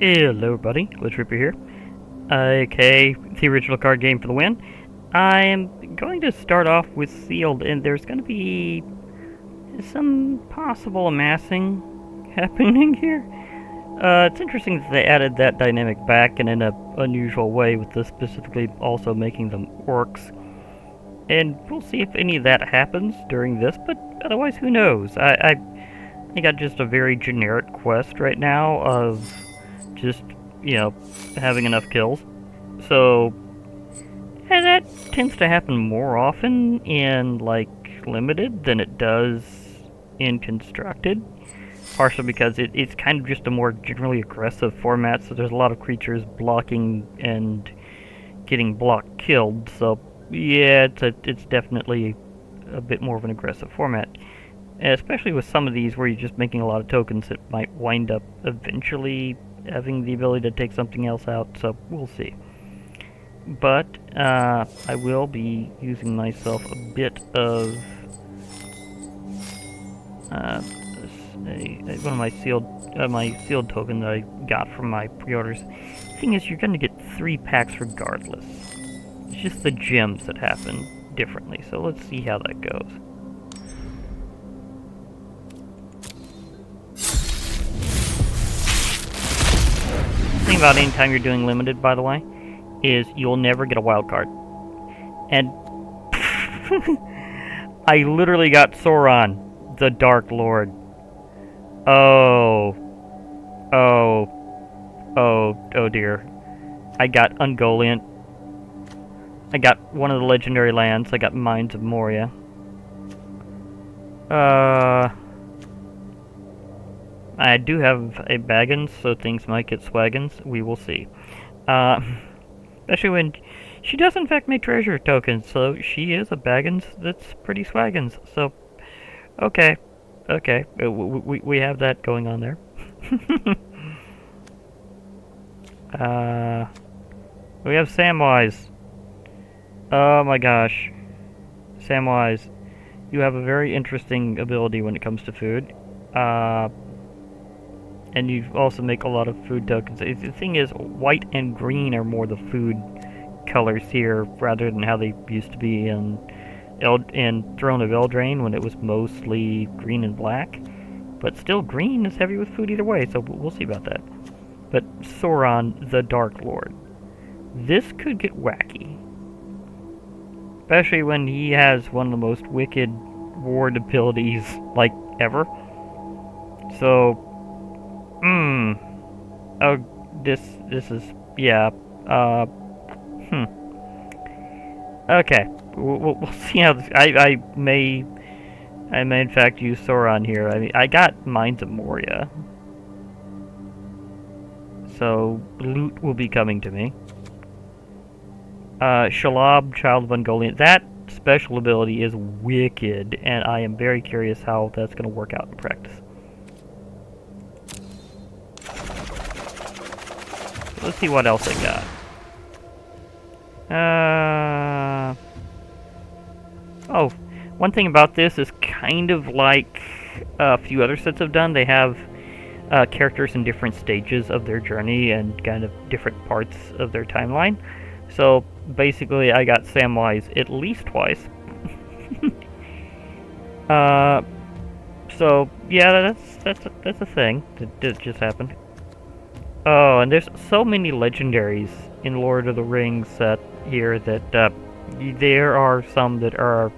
Hello everybody, Glitch Reaper here, aka the original card game for the win. I am going to start off with Sealed, and there's going to be some possible amassing happening here. It's interesting that they added that dynamic back and in an unusual way, with this specifically also making them orcs. And we'll see if any of that happens during this, but otherwise, who knows? I got just a very generic quest right now of just, having enough kills. So, and that tends to happen more often in, Limited than it does in Constructed. Partially because it's kind of just a more generally aggressive format, so there's a lot of creatures blocking and getting blocked killed, so yeah, it's definitely a bit more of an aggressive format. Especially with some of these where you're just making a lot of tokens that might wind up eventually having the ability to take something else out, so we'll see. But I will be using myself a bit of one of my sealed token that I got from my pre-orders. The thing is, you're going to get 3 packs regardless. It's just the gems that happen differently, so let's see how that goes. The thing about any time you're doing limited, by the way, is you'll never get a wild card. And I literally got Sauron, the Dark Lord. Oh dear. I got Ungoliant. I got one of the legendary lands. I got Mines of Moria. I do have a Baggins, so things might get Swaggins. We will see. Especially when she does in fact make treasure tokens, so she is a Baggins that's pretty Swaggins. So, okay. We have that going on there. We have Samwise. Oh my gosh. Samwise, you have a very interesting ability when it comes to food. And you also make a lot of food tokens. The thing is, white and green are more the food colors here, rather than how they used to be in Throne of Eldraine, when it was mostly green and black. But still, green is heavy with food either way, so we'll see about that. But Sauron, the Dark Lord. This could get wacky. Especially when he has one of the most wicked ward abilities, ever. So, oh, this is, yeah, okay, we'll see how this, I may in fact use Sauron here. I mean, I got Mines of Moria, so loot will be coming to me. Shalab, Child of Ungoliant, that special ability is wicked, and I am very curious how that's going to work out in practice. Let's see what else I got. Oh, one thing about this is kind of like a few other sets have done. They have characters in different stages of their journey and kind of different parts of their timeline. So basically, I got Samwise at least twice. So yeah, that's a thing that just happened. Oh, and there's so many legendaries in Lord of the Rings set here that there are some that are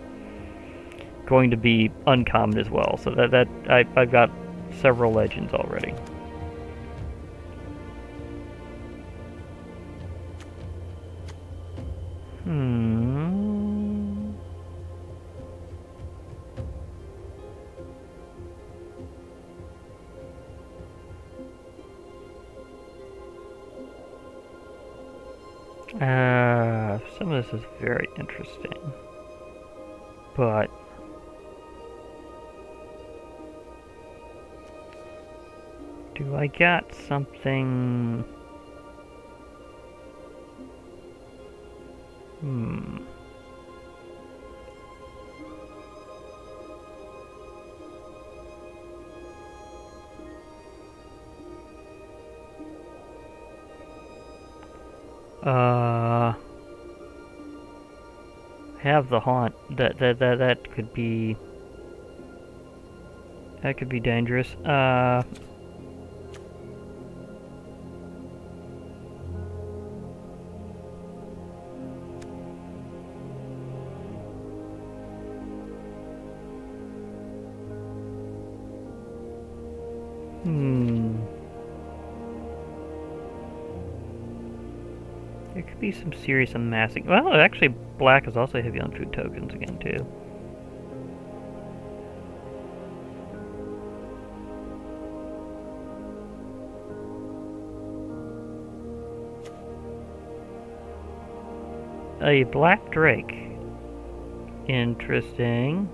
going to be uncommon as well. So I've got several legends already. Some of this is very interesting, but do I got something? Uh, have the haunt. That could be. That could be dangerous. There could be some serious amassing. Well, actually, black is also heavy on food tokens again, too. A black drake. Interesting.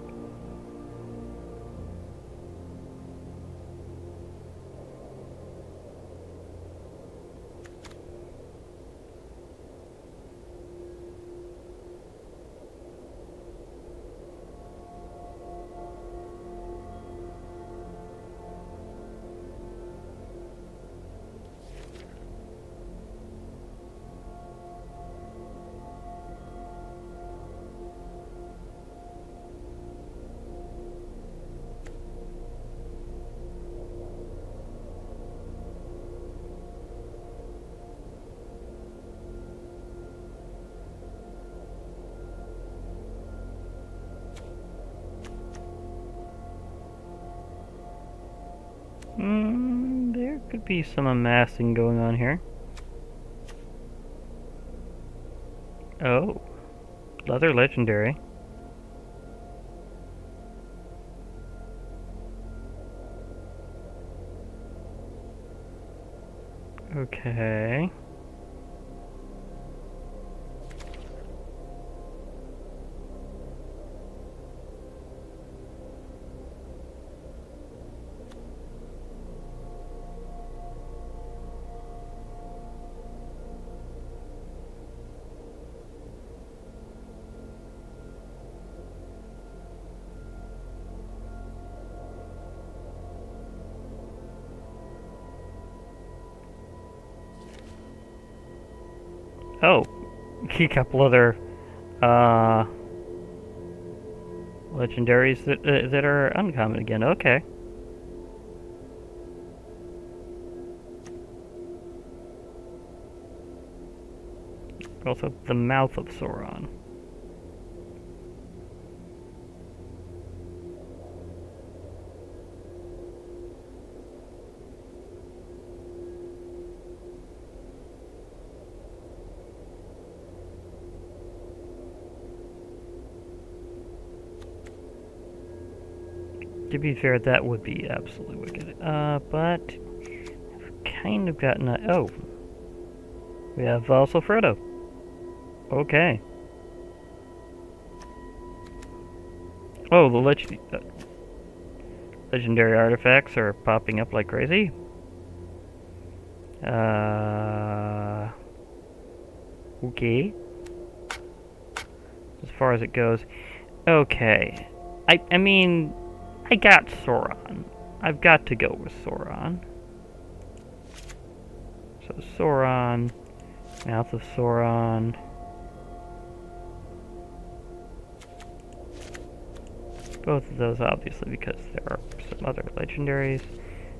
There could be some amassing going on here. Oh, leather legendary. Okay. Oh, a couple other legendaries that are uncommon again. Okay. Also, the mouth of Sauron. To be fair, that would be absolutely wicked. But I've kind of gotten a... Oh. We have also Frodo. Okay. Oh, the legendary artifacts are popping up like crazy. Okay. As far as it goes. Okay. I mean... I got Sauron. I've got to go with Sauron. So Sauron, Mouth of Sauron. Both of those obviously because there are some other legendaries.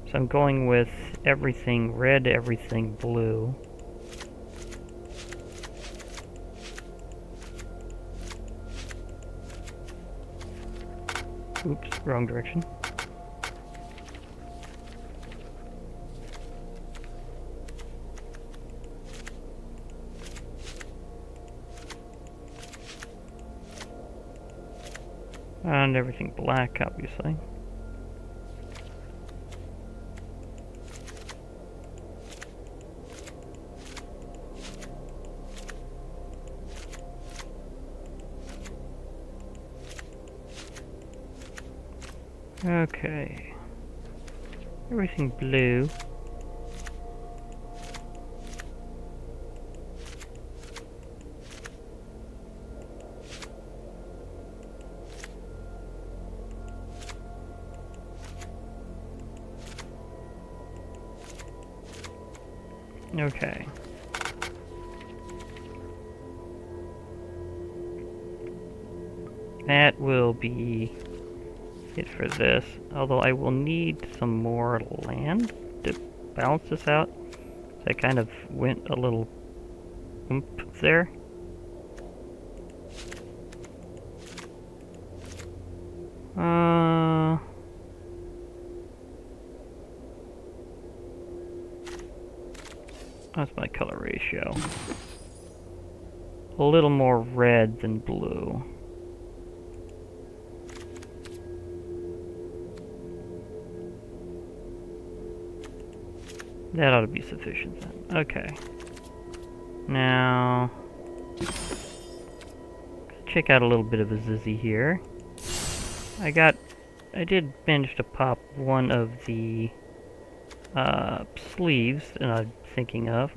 So I'm going with everything red, everything blue. Oops, wrong direction. And everything black, obviously. Okay. Everything blue. Okay. That will be it for this. Although I will need some more land to balance this out. I kind of went a little oomph there. That's my color ratio. A little more red than blue. That ought to be sufficient then. Okay. Now, check out a little bit of a zizzy here. I did manage to pop one of the sleeves that I'm thinking of.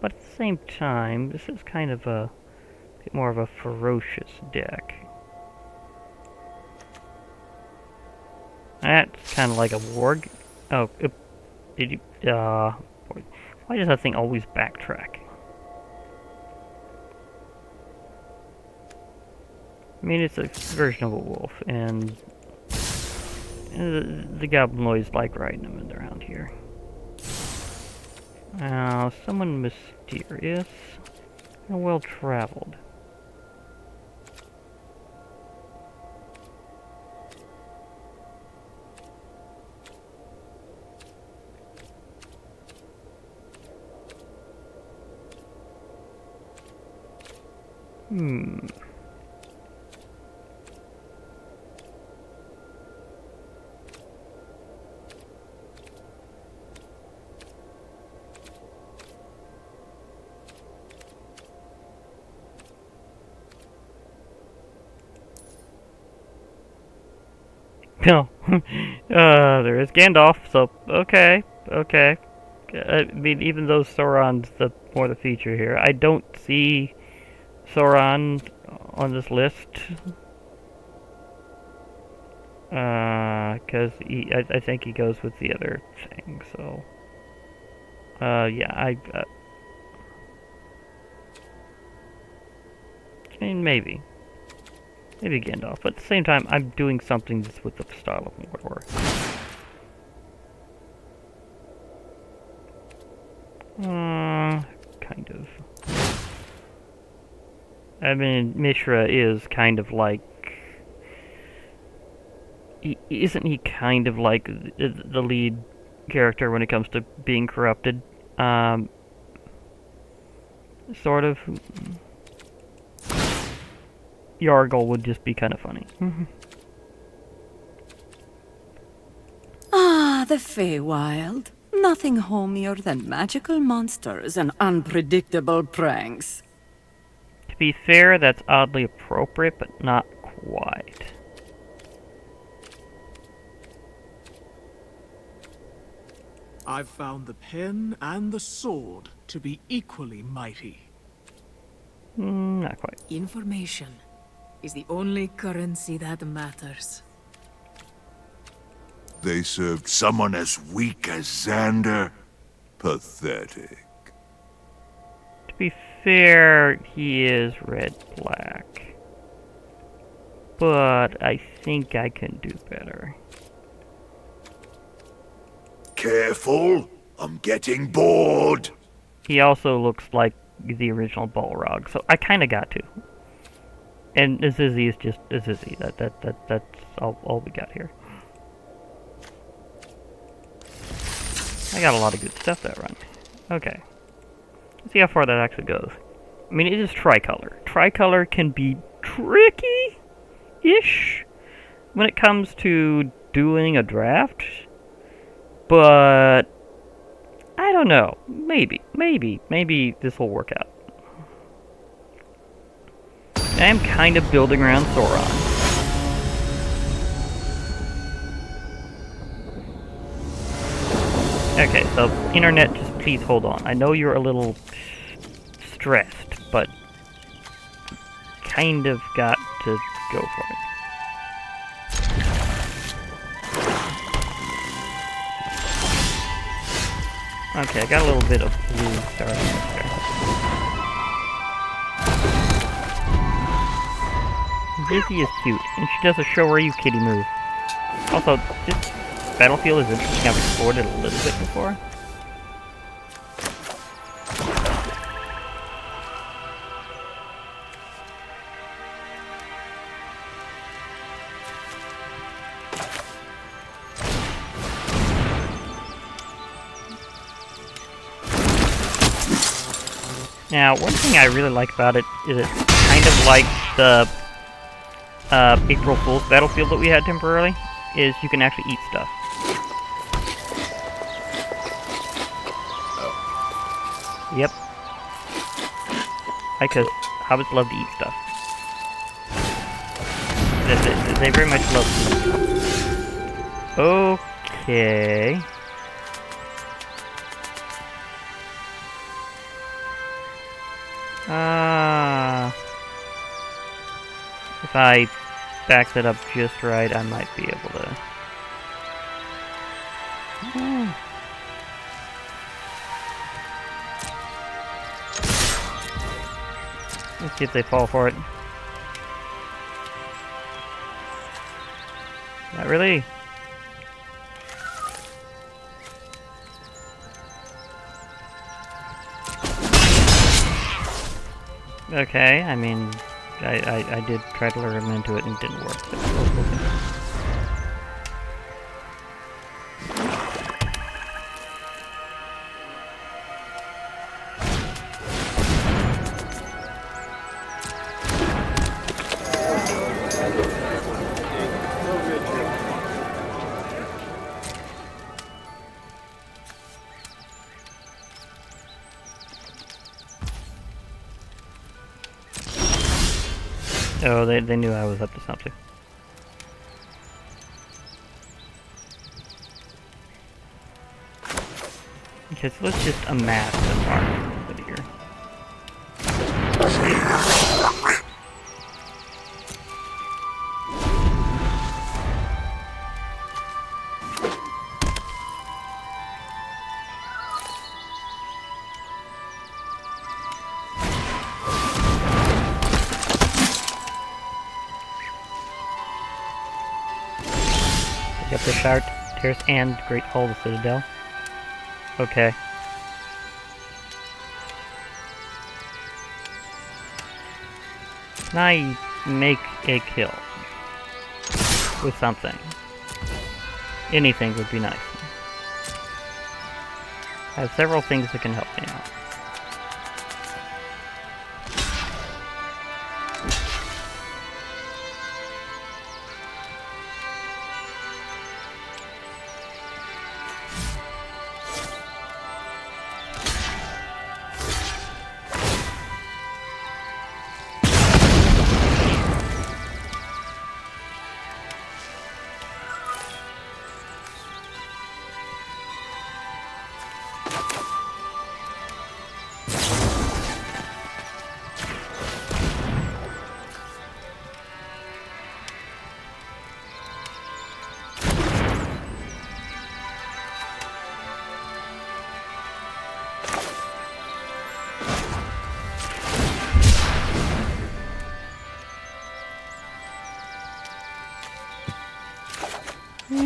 But at the same time, this is kind of a bit more of a ferocious deck. That's kind of like a warg. Oh, why does that thing always backtrack? I mean, it's a version of a wolf, and the goblinoids like riding them around here. Now, someone mysterious and well-traveled. No. There is Gandalf, so okay. I mean, even though Sauron's more the feature here, I don't see Sauron on this list. Because I think he goes with the other thing, so... yeah, I mean, maybe. Maybe Gandalf, but at the same time, I'm doing something that's with the style of Mordor. Kind of. I mean, Mishra is kind of like... Isn't he kind of like the lead character when it comes to being corrupted? Sort of. Yargle would just be kind of funny. Ah, the Feywild. Nothing homier than magical monsters and unpredictable pranks. To be fair, that's oddly appropriate, but not quite. I've found the pen and the sword to be equally mighty. Not quite. Information is the only currency that matters. They served someone as weak as Xander? Pathetic. To be fair, he is red-black. But I think I can do better. Careful! I'm getting bored! He also looks like the original Balrog, so I kinda got to. And Azizzi is just Azizzi. That's all we got here. I got a lot of good stuff that run. Okay. Let's see how far that actually goes. I mean, it is tricolor. Tricolor can be tricky-ish when it comes to doing a draft. But I don't know. Maybe this will work out. I am kind of building around Sauron. Okay, so internet, just please hold on. I know you're a little stressed, but kind of got to go for it. Okay, I got a little bit of blue starting there. Lizzie is cute, and she does a show where you kitty move. Also, this battlefield is interesting. I've explored it a little bit before. Now, one thing I really like about it is it's kind of like the April Fool's battlefield that we had temporarily, is you can actually eat stuff. Yep. Because hobbits love to eat stuff. They very much love food. Okay. If I back that up just right, I might be able to... Let's see if they fall for it. Not really. Okay, I mean, I did try to lure him into it and it didn't work. So oh, they knew I was up to something. Okay, so let's just amass the farm a little bit here. Got the Shire Terrace and Great Hall of the Citadel. Okay. Can I make a kill with something? Anything would be nice. I have several things that can help me out.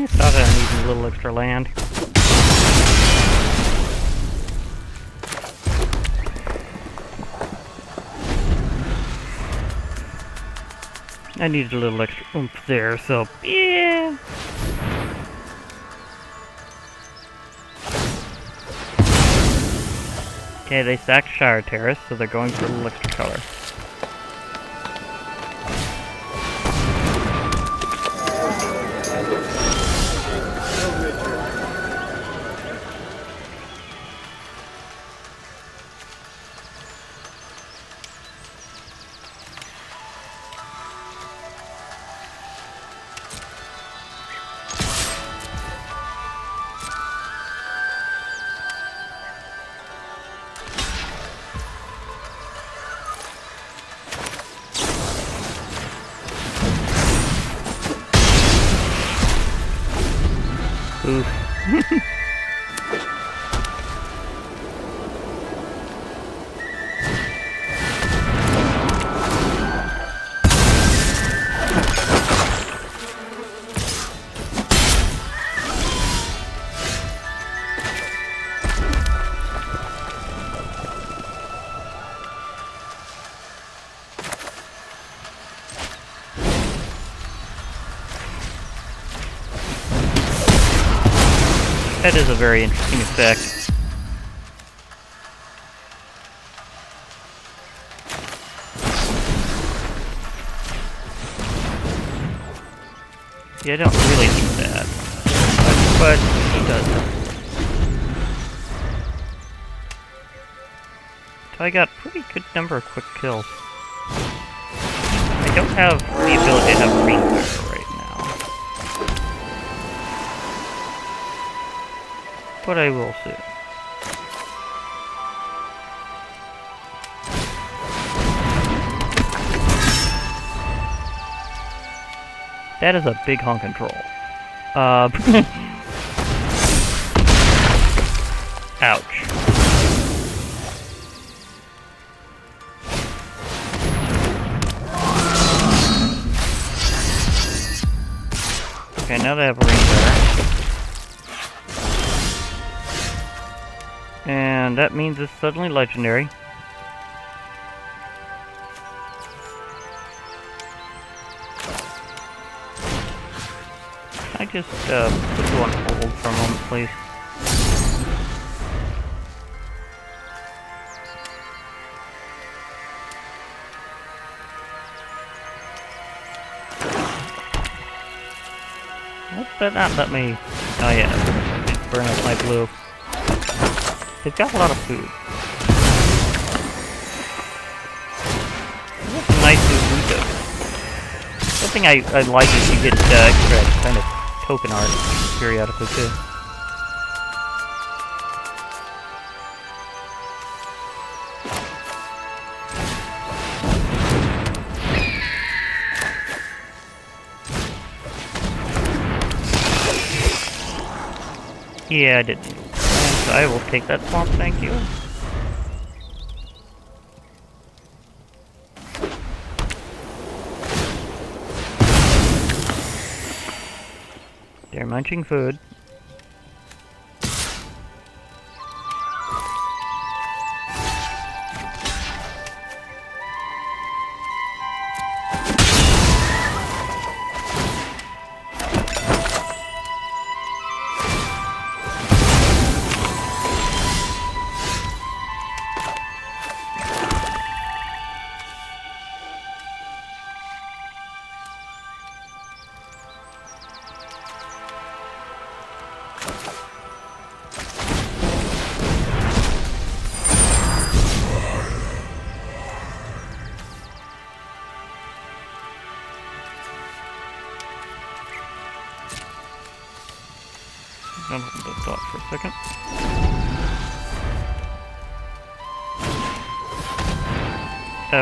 Thought I needed a little extra land. I needed a little extra oomph there, so yeah. Okay, they sacked Shire Terrace, so they're going for a little extra color. Oof. That is a very interesting effect. Yeah, I don't really need that. But he does. So I got a pretty good number of quick kills. I don't have the ability to have green fire right now. But I will soon. That is a big honkin' troll. Ouch. Okay, now they have a ring there. And that means it's suddenly legendary. I just put you on hold for a moment, please. But not let me. Oh yeah, burn up my blue. They've got a lot of food. That's some nice new food though. Something I like is you get extra kind of token art periodically too. Yeah, I didn't. So I will take that swamp, thank you. They're munching food. I'll hold that thought for a second.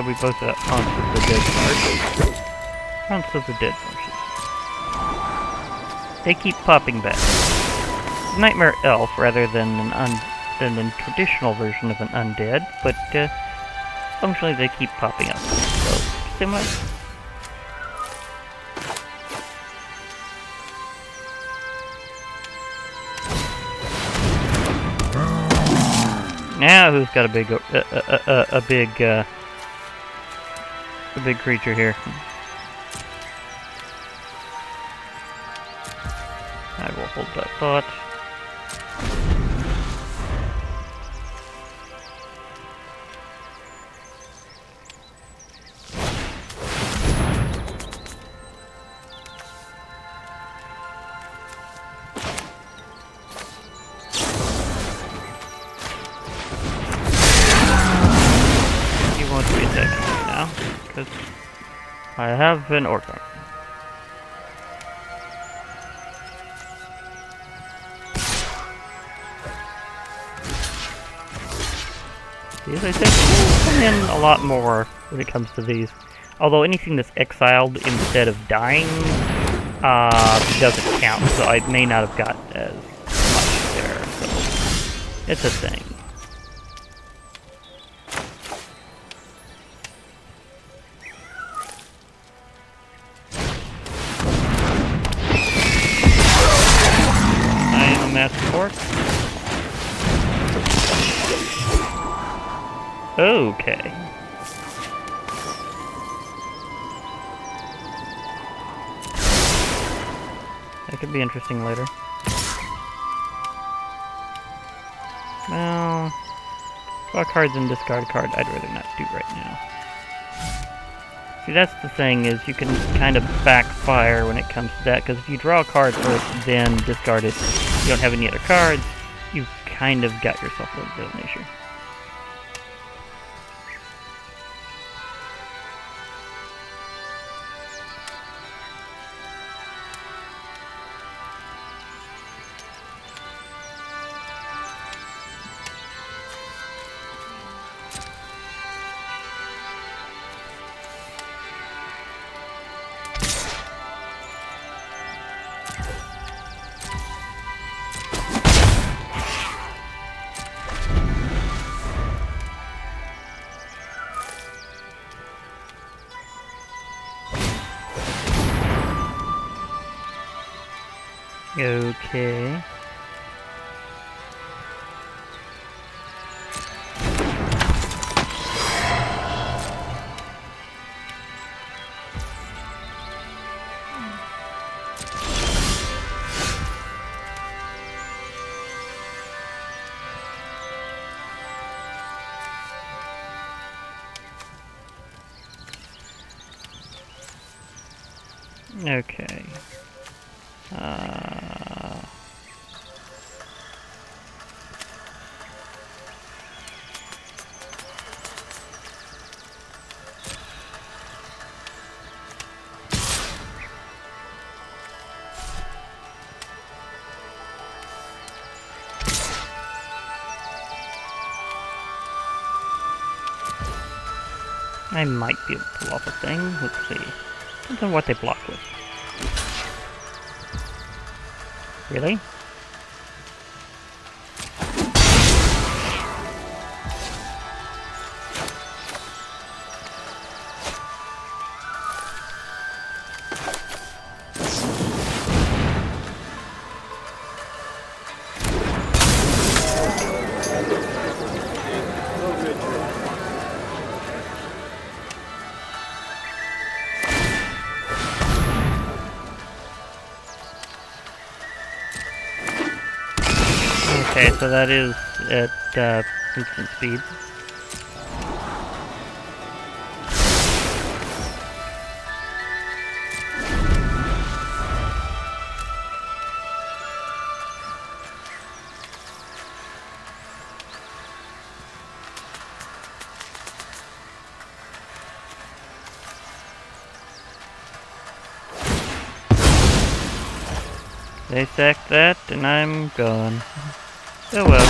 We both got Monsters of the Dead cards. Monsters of the Dead functions. They keep popping back. Nightmare Elf rather than than the traditional version of an undead, but functionally they keep popping up. So similar. Now who's got a big creature here? I will hold that thought. I have an orc arm. These I think come in a lot more when it comes to these. Although anything that's exiled instead of dying doesn't count, so I may not have got as much there. So it's a thing. Okay. That could be interesting later. Well, draw cards and discard a card I'd rather not do right now. See, that's the thing, is you can kind of backfire when it comes to that, because if you draw a card first, then discard it, you don't have any other cards, you've kind of got yourself a little bit of an issue. Okay. Okay. I might be able to pull off a thing. Let's see. Depends on what they block with. Really? Okay, so that is at instant speed. They sack that, and I'm gone. Oh well.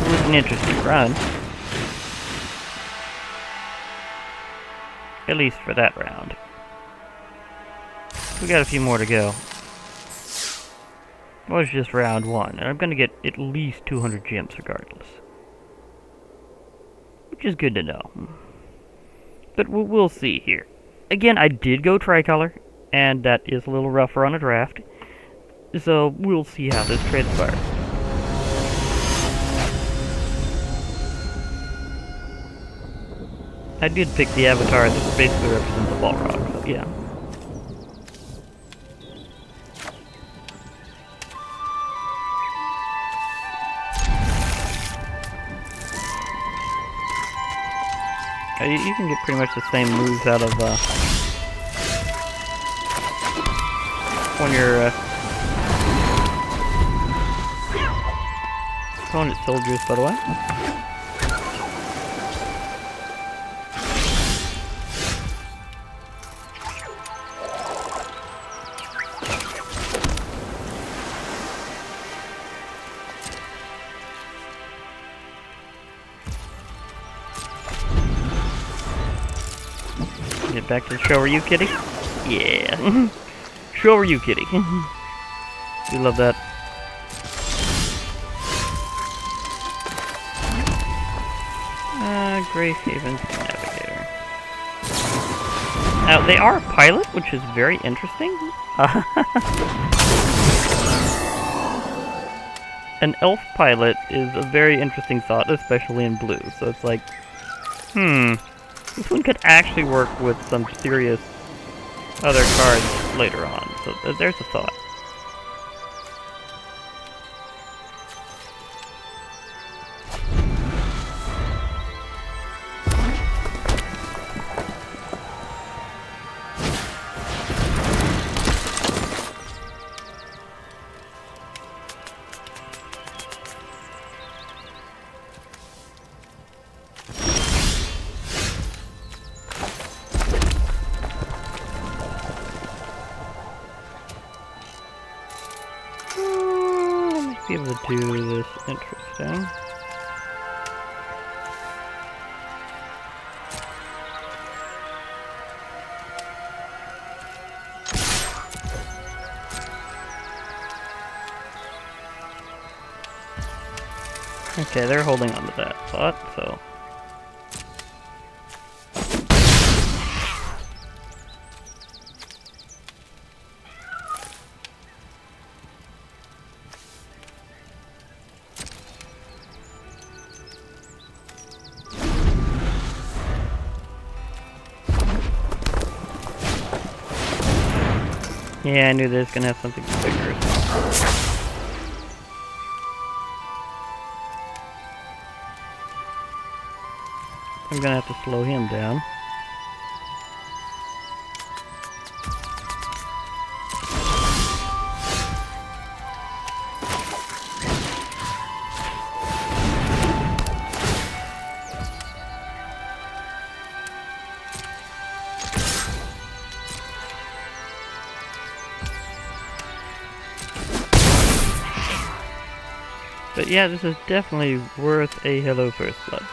It was an interesting run. At least for that round. We got a few more to go. It was just round one, and I'm gonna get at least 200 gems regardless. Which is good to know. But we'll see here. Again, I did go tricolor, and that is a little rougher on a draft. So we'll see how this transpires. I did pick the avatar that basically represents the Balrog, so yeah. You can get pretty much the same moves out of when you're opponent soldiers, by the way. Get back to the show, are you kitty? Yeah. Show, are you kitty? We love that. Grey Haven's Navigator. Now, they are a pilot, which is very interesting. An elf pilot is a very interesting thought, especially in blue. So it's like, this one could actually work with some serious other cards later on. So there's a thought. be able to do this interesting. Okay, they're holding on to that thought, so... Yeah, I knew they was gonna have something bigger. I'm gonna have to slow him down. But yeah, this is definitely worth a Hello First Blood.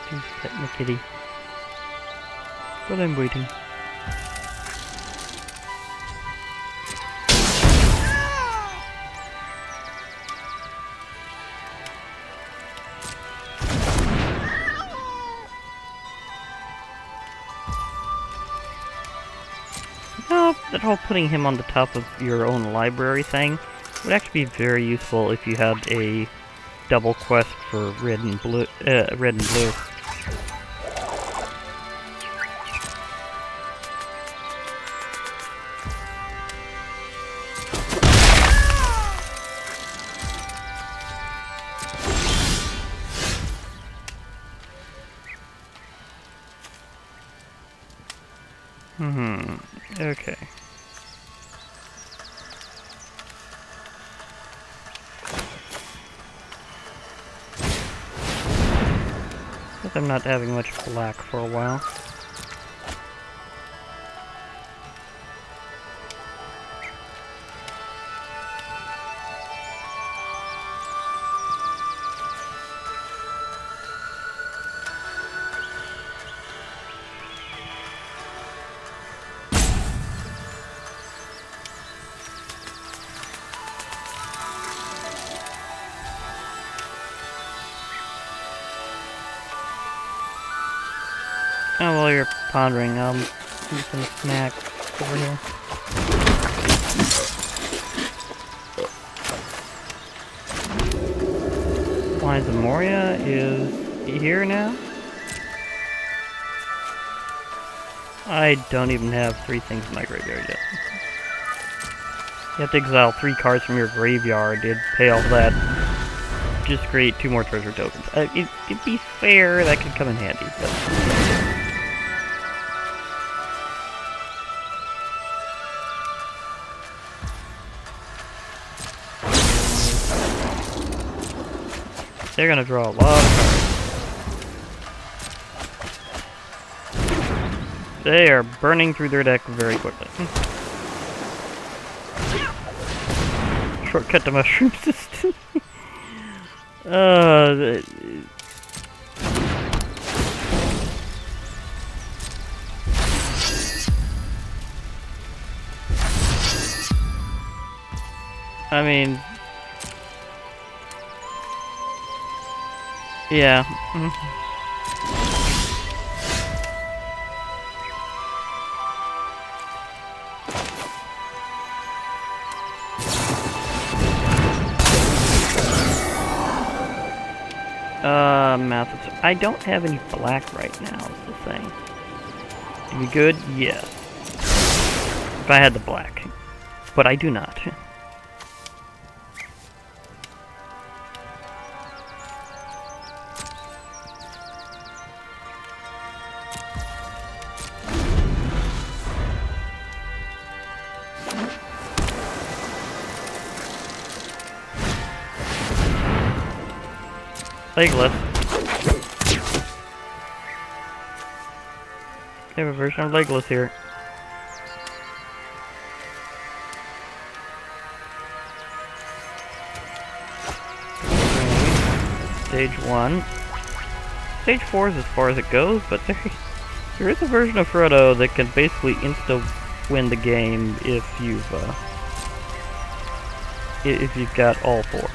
Please pet my kitty. But I'm waiting. That whole putting him on the top of your own library thing would actually be very useful if you had a double quest for red and blue. Okay. Guess I'm not having much black for a while. Oh, while you're pondering, I'll eat some snacks over here. Lines of Moria is here now? I don't even have 3 things in my graveyard yet. You have to exile 3 cards from your graveyard to pay all that. Just create 2 more treasure tokens. It'd be fair, that could come in handy, but... They're gonna draw a lot of cards. They are burning through their deck very quickly. Shortcut to Mushroom System. I mean... Yeah. Methods. I don't have any black right now, is the thing. To be good? Yes. If I had the black. But I do not. Legless. We have a version of Legless here. Stage 1. Stage 4 is as far as it goes, but there is a version of Frodo that can basically insta-win the game if you've got all 4.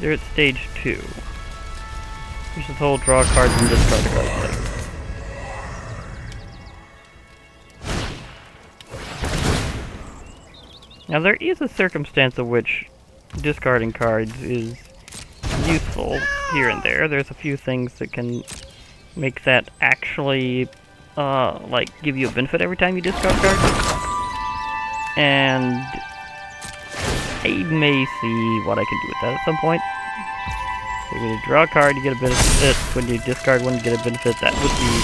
They're at stage 2. Which is the whole draw cards and discard cards thing. Now there is a circumstance in which discarding cards is useful here and there. There's a few things that can make that actually, like, give you a benefit every time you discard cards. And I may see what I can do with that at some point. So when you draw a card, you get a benefit. When you discard one, you get a benefit. That would be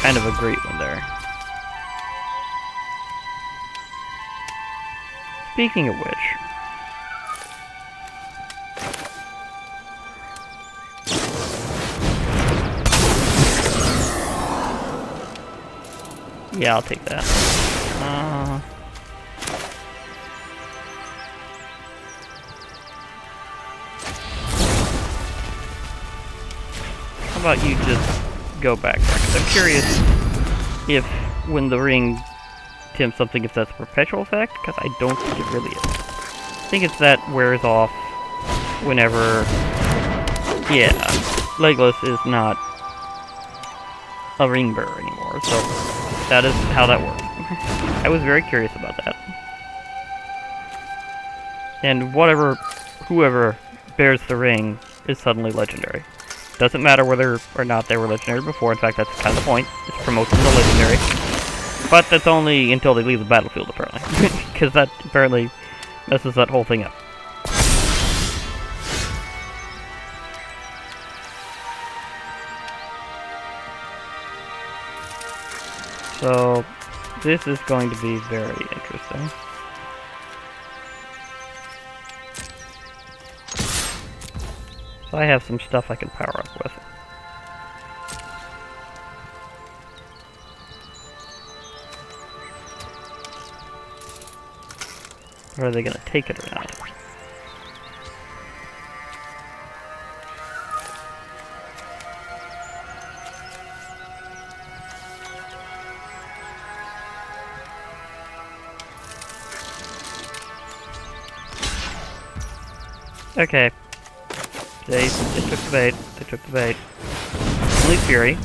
kind of a great one there. Speaking of which, yeah, I'll take that. How about you just go back there? 'Cause I'm curious if, when the ring tempts something, if that's a perpetual effect, because I don't think it really is. I think it's that wears off whenever... Yeah, Legless is not a ring bearer anymore, so that is how that works. I was very curious about that. And whoever bears the ring is suddenly legendary. Doesn't matter whether or not they were legendary before. In fact, that's kind of the point. It's promoting the legendary. But that's only until they leave the battlefield, apparently. Because that apparently messes that whole thing up. So, this is going to be very interesting. So I have some stuff I can power up with. Or are they going to take it or not? Okay. They took the bait. They took the bait. Only Fury.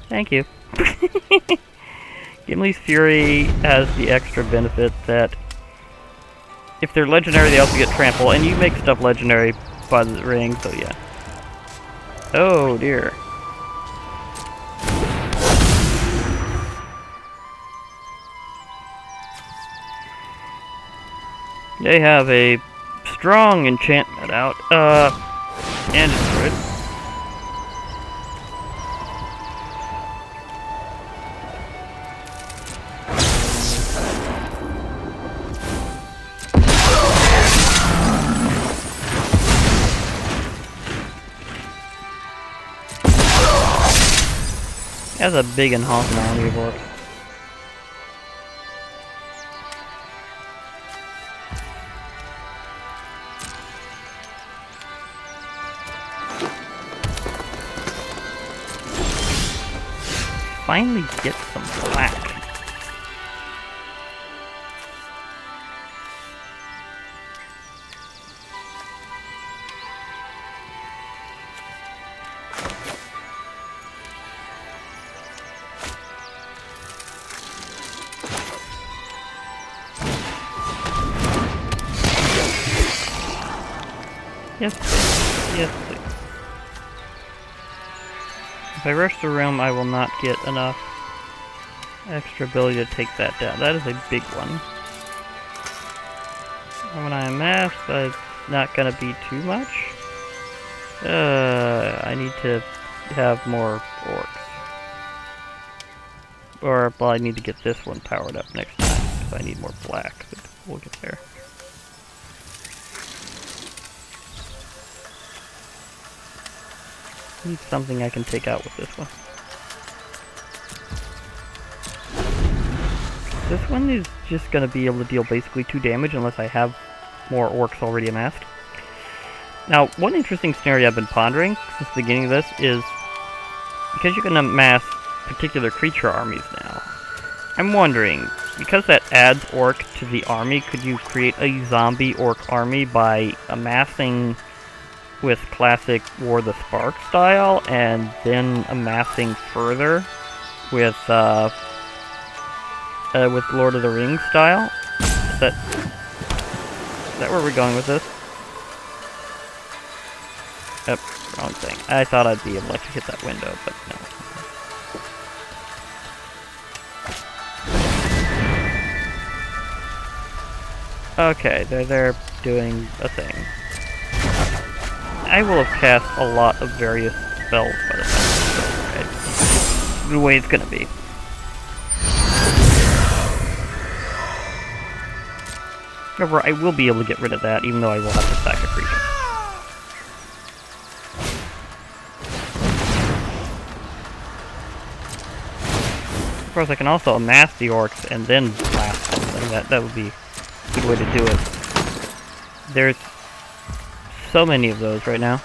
Thank you. Gimli's Fury has the extra benefit that if they're legendary, they also get trample, and you make stuff legendary by the ring, so yeah. Oh dear. They have a strong enchantment out, and destroyed. That's a big and honking army board. Finally get some black. Yes, please. Yes, please. If I rush the realm, I will not get enough extra ability to take that down. That is a big one. And when I amass, it's not gonna be too much. I need to have more orcs. Or, well, I need to get this one powered up next time, because I need more black, but we'll get there. Need something I can take out with this one. This one is just going to be able to deal basically 2 damage unless I have more orcs already amassed. Now, one interesting scenario I've been pondering since the beginning of this is, because you can amass particular creature armies now, I'm wondering, because that adds orc to the army, could you create a zombie orc army by amassing with classic War of the Spark style, and then amassing further with Lord of the Rings style? Is that where we're going with this? Yep, wrong thing. I thought I'd be able to hit that window, but no. Okay, they're doing a thing. I will have cast a lot of various spells by the time it's over, right? The way it's gonna be. However, I will be able to get rid of that, even though I will have to sack a creature. Of course, I can also amass the orcs and then blast something. That would be a good way to do it. There's so many of those right now.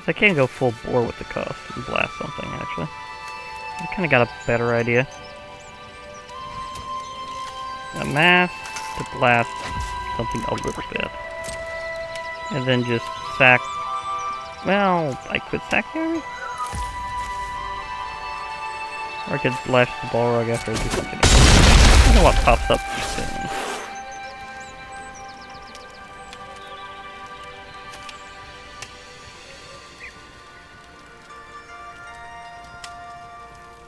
I can go full bore with the cost and blast something, actually. I kind of got a better idea. Amass to blast something a little bit. And then just sack... Well, I could sack the army? Or I could slash the Balrog after I do something else. I don't know what pops up soon.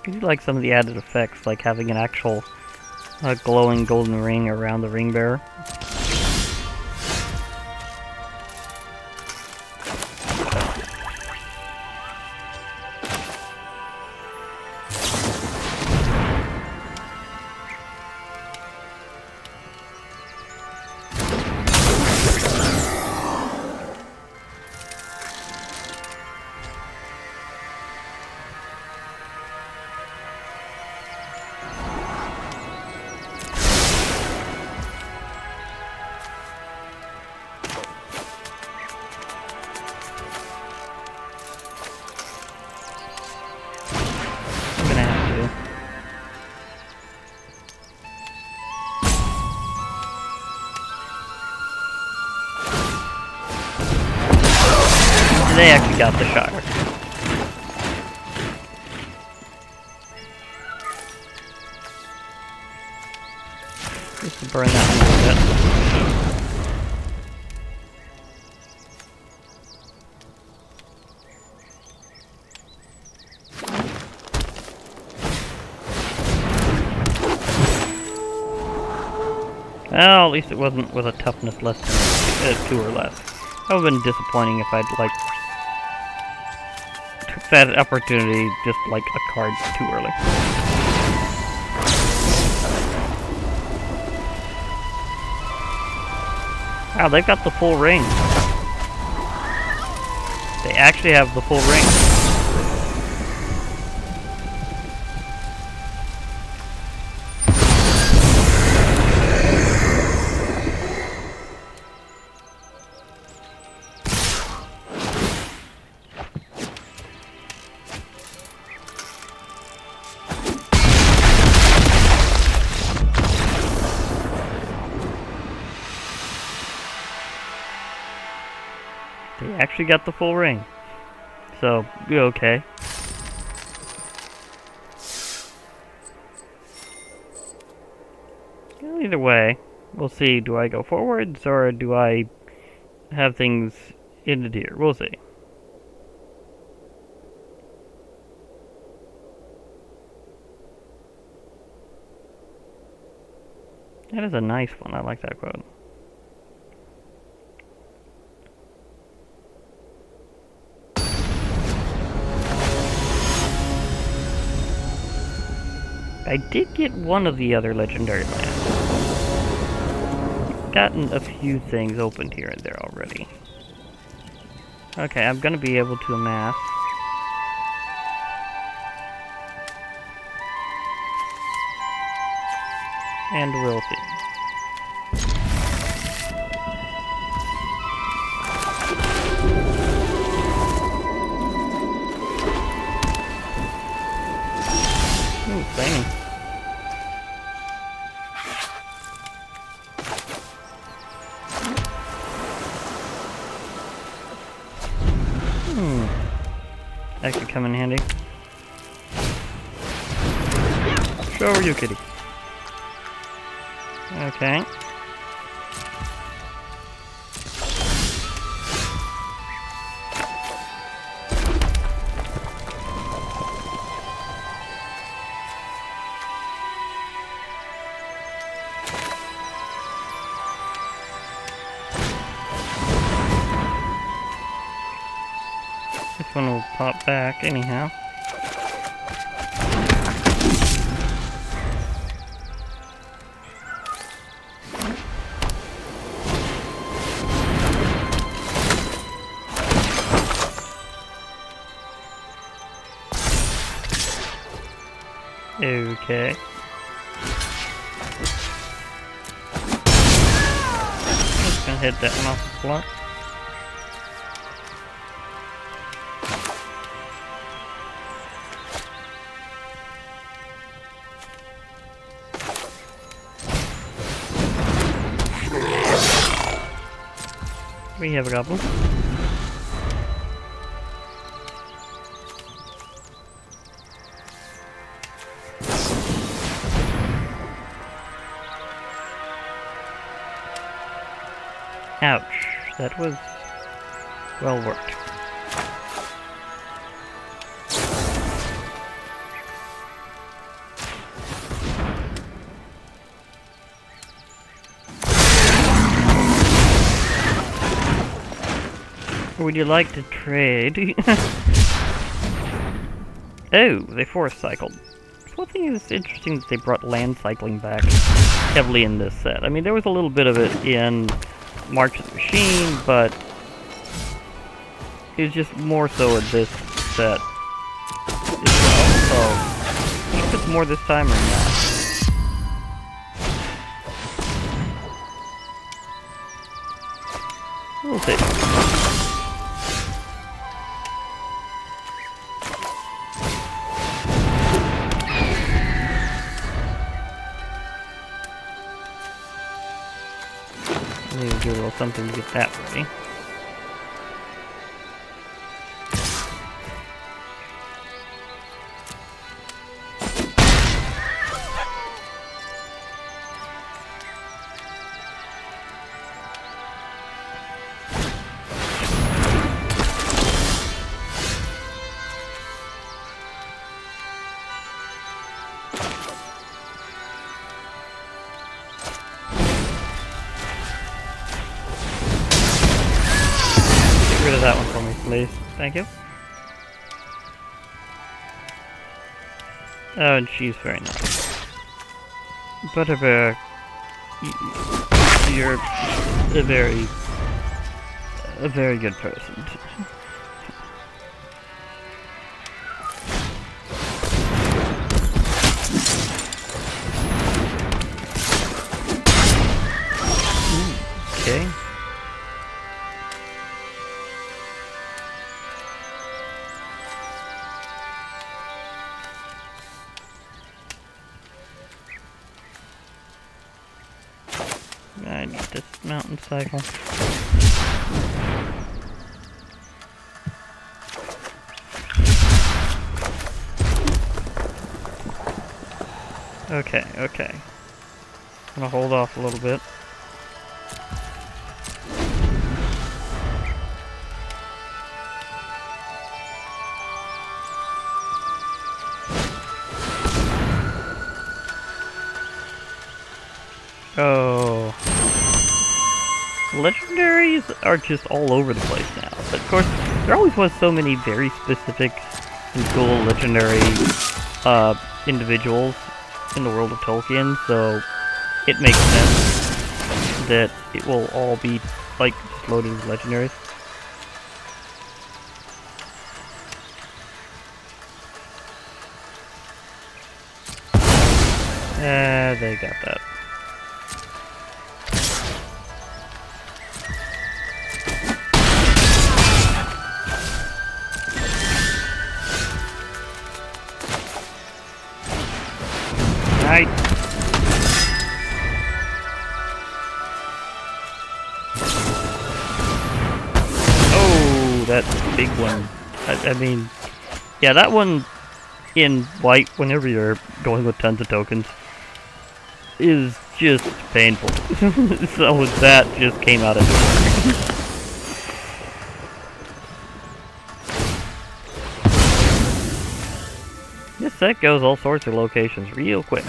I do like some of the added effects, like having an actual glowing golden ring around the ring bearer. They actually got the Shire. Just to burn that one a little bit. Well, at least it wasn't with a toughness less than 2 or less. That would have been disappointing if I'd, like, took that opportunity just, like, a card too early. Wow, they've got the full ring. They actually have the full ring. They actually got the full ring. So, you're okay. Well, either way, we'll see. Do I go forwards or do I have things ended here. We'll see. That is a nice one. I like that quote. I did get one of the other legendary lands. Gotten a few things opened here and there already. Okay, I'm gonna be able to amass. And we'll see. Ooh, flaming. That could come in handy. Show you, kitty. Okay. This one will pop back anyhow. Okay. Just gonna hit that one off the block. We have a goblin. Ouch. That was well worked. Would you like to trade? Oh, they forest cycled. One thing that's interesting that they brought land cycling back heavily in this set. I mean, there was a little bit of it in March of the Machine, but it's just more so in this set as well. So, I think it's more this time or not. We'll see. Need to do a little something to get that ready. Get rid of that one for me, please. Thank you. Oh, and she's very nice. Butterbear, you're a very good person. Okay. I need this mountain cycle. Okay, okay. I'm gonna hold off a little bit. legendaries are just all over the place now. But of course, there always was so many very specific and cool legendary individuals in the world of Tolkien, so it makes sense that it will all be like just loaded with legendaries. They got that. Right. Oh, that big one. I mean, yeah, that one in white, whenever you're going with tons of tokens, is just painful. So that just came out of nowhere. This set goes all sorts of locations real quick.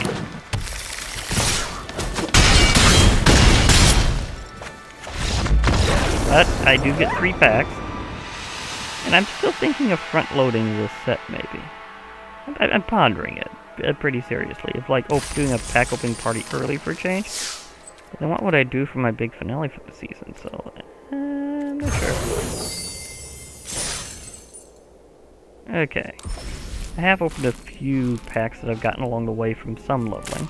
But I do get 3 packs. And I'm still thinking of front-loading this set, maybe. I'm pondering it pretty seriously. If, like, doing a pack opening party early for a change. But then what would I do for my big finale for the season? So, I'm not sure. Okay. I have opened a few packs that I've gotten along the way from some leveling.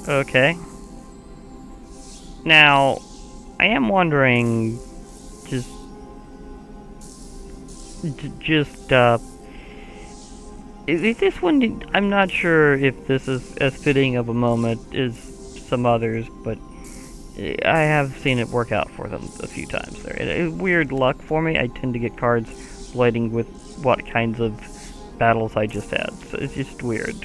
Okay. Now, I am wondering, is this one, I'm not sure if this is as fitting of a moment as some others, but I have seen it work out for them a few times there. It's weird luck for me. I tend to get cards relating with what kinds of battles I just had, so it's just weird.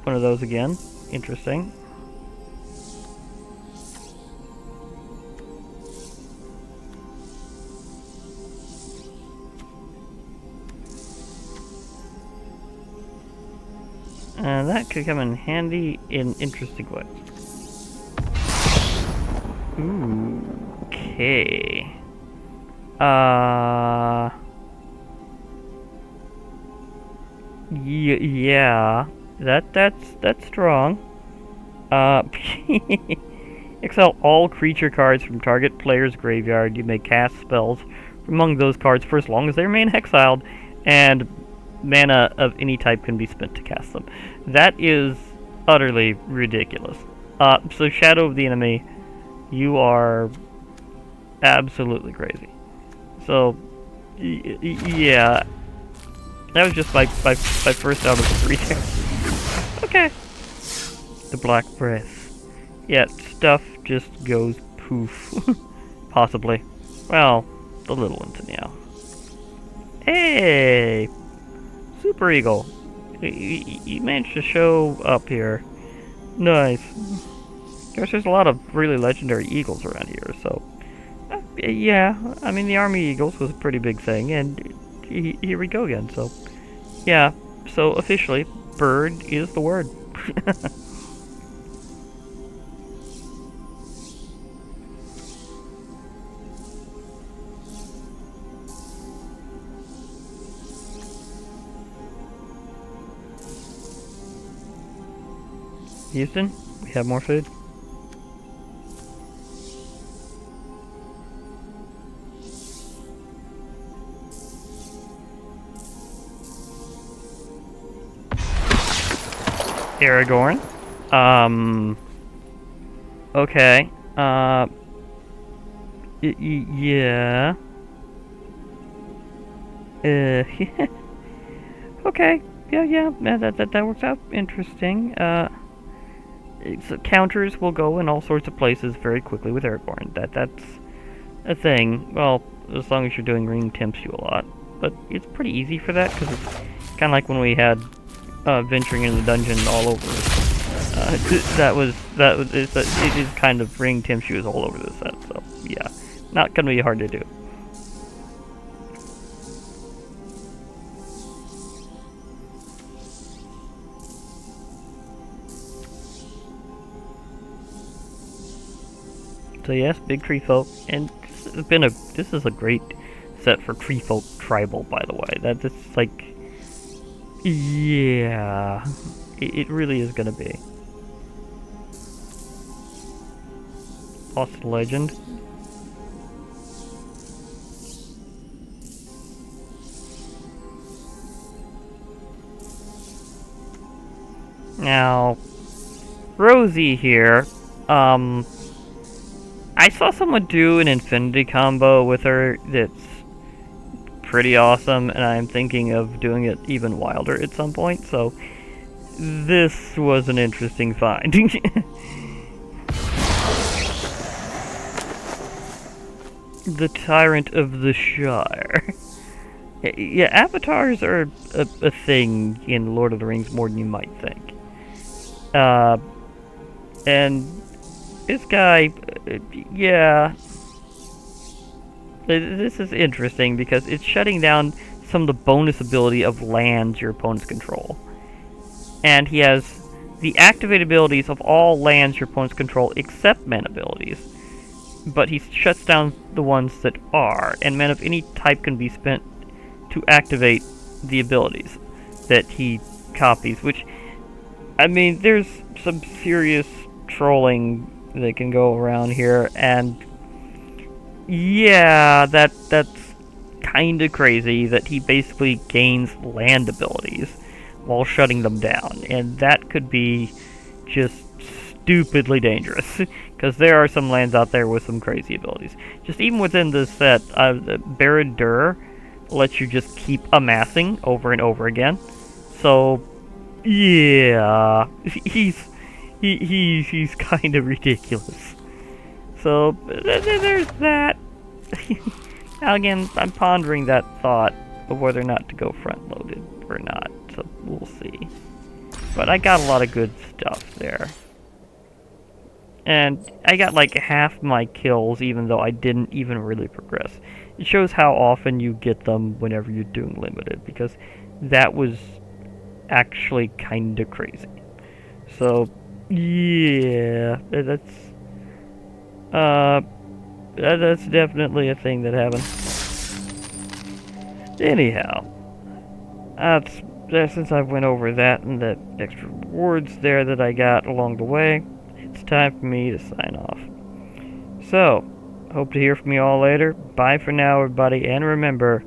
One of those again. Interesting. That could come in handy in interesting ways. Ooh, okay. Yeah. That's strong. Exile all creature cards from target player's graveyard. You may cast spells from among those cards for as long as they remain exiled, and mana of any type can be spent to cast them. That is utterly ridiculous. So Shadow of the Enemy, you are absolutely crazy. So, yeah. That was just my first out of 3 there. Okay. The Black Breath. Yeah, stuff just goes poof. Possibly. Well, the little ones anyhow. Hey! Super Eagle. You managed to show up here. Nice. Guess there's a lot of really legendary eagles around here, so... yeah, I mean, the Army Eagles was a pretty big thing, and here we go again, so... yeah, so officially, bird is the word. Houston, we have more food. Aragorn. Okay. Yeah. Okay. Yeah. That works out interesting. So counters will go in all sorts of places very quickly with Aragorn. That's a thing. Well, as long as you're doing ring tempts you a lot. But it's pretty easy for that, because it's kind of like when we had venturing in the dungeon all over. It is kind of ring tempts you all over the set. So yeah, not gonna be hard to do. So yes, big tree folk, and this is a great set for tree folk tribal, by the way. That's like, yeah, it really is gonna be. Lost Legend. Now, Rosie here, I saw someone do an infinity combo with her that's pretty awesome, and I'm thinking of doing it even wilder at some point, so this was an interesting find. The Tyrant of the Shire. Yeah, avatars are a thing in Lord of the Rings more than you might think. And this guy, yeah, this is interesting because it's shutting down some of the bonus ability of lands your opponents control. And he has the activated abilities of all lands your opponents control except mana abilities. But he shuts down the ones that are, and mana of any type can be spent to activate the abilities that he copies, which, I mean, there's some serious trolling that can go around here, and yeah, that's kinda crazy that he basically gains land abilities while shutting them down, and that could be just stupidly dangerous, because there are some lands out there with some crazy abilities. Just even within this set, Barad-dûr lets you just keep amassing over and over again. So, yeah, he's kind of ridiculous. So there's that. Now again, I'm pondering that thought of whether or not to go front-loaded or not. So we'll see. But I got a lot of good stuff there. And I got like half my kills even though I didn't even really progress. It shows how often you get them whenever you're doing limited, because that was actually kinda crazy. So, yeah, that's definitely a thing that happened. Anyhow, since I went over that and the extra rewards there that I got along the way, it's time for me to sign off. So, hope to hear from you all later. Bye for now, everybody, and remember,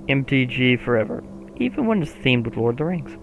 MTG forever, even when it's themed with Lord of the Rings.